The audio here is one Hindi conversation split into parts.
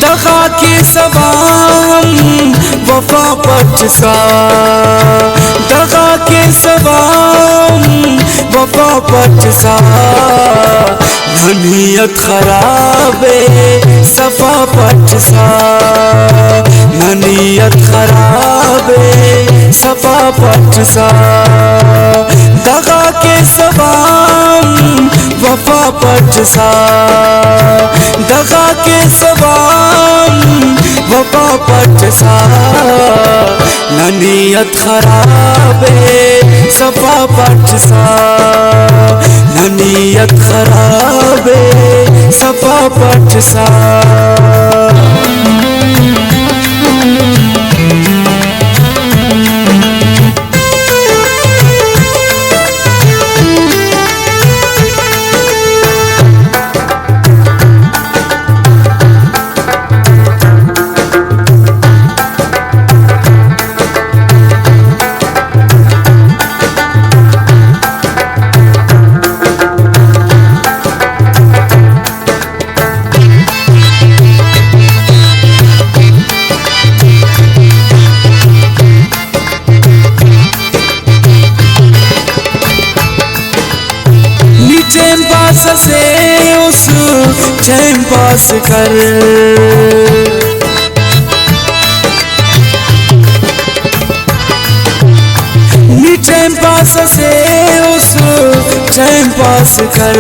दगा के सवाम वफा पचसा, दगा के सवाम वफा पचसा, नीयत खराबे सफा पचसा, नीयत खराबे सफा पचसा, दगा के सवाम वफा पचसा, दगा के सवाम वफा पचसा, नीयत खराबे सफा पचसा, नीयत खराबे सफा पचसा। पास से उस चैन पास कर, नीचे पास से उस चैन पास कर,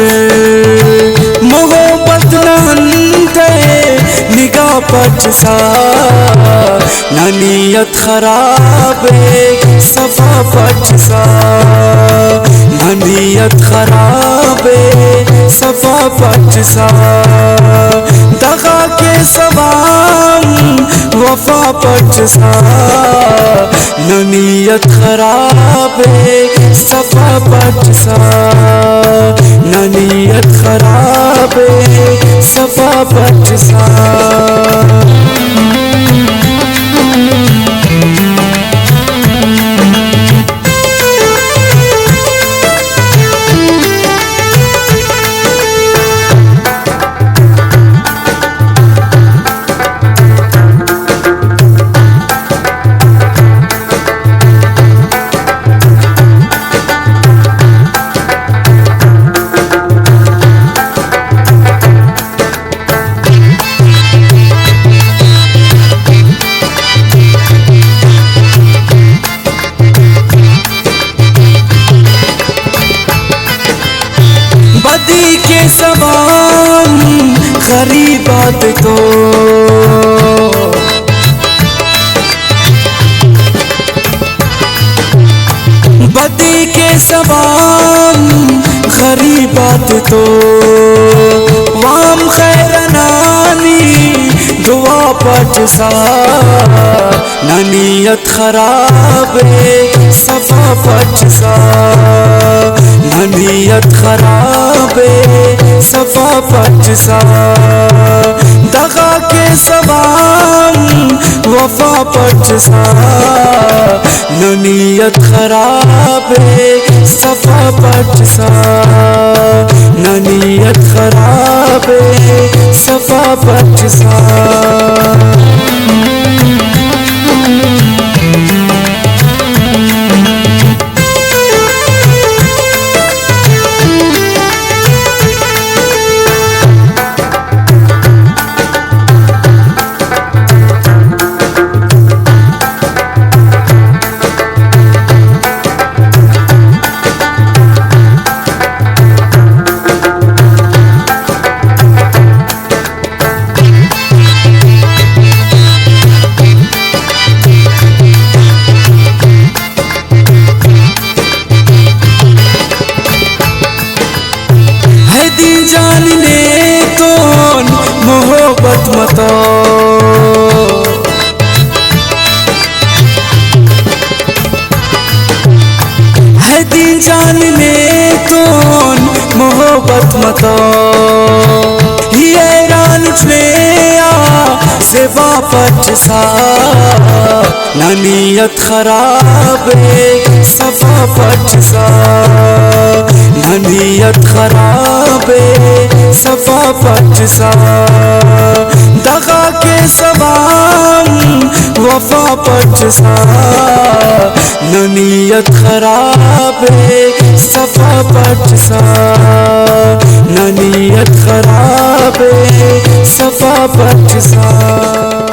मोहब्बत नहनते निगाह पचसा, नीयत खराबे सफा पचसा, नीयत खराबे सफा पचसा, दगा के सवाम वफा पचसा, नीयत खराबे सफा पचसा, नीयत खराबे सफा पचसा। बदी के सवाम खरी बात तो, बदी के सवाम खरी बात तो, वाम खैर नानी दुआ पचसा, नीयत खराबे सफा पचसा, नीयत खराबे सफा पचसा, दगा के सवाम वफा पचसा, नीयत खराबे सफा पचसा, नीयत खराबे सफा पचसा। जानने कौन मोहब्बत मतो, है दिन जानने कौन मोहब्बत मतो, हैरान छुएया से वापस नीयत खराबे सफा पचसा, नीयत खराबे सफा पचसा, लगा के सवाम वफा पच सा न नीयत खराब है सफा पच सा न नीयत खराब है सफा पच सा।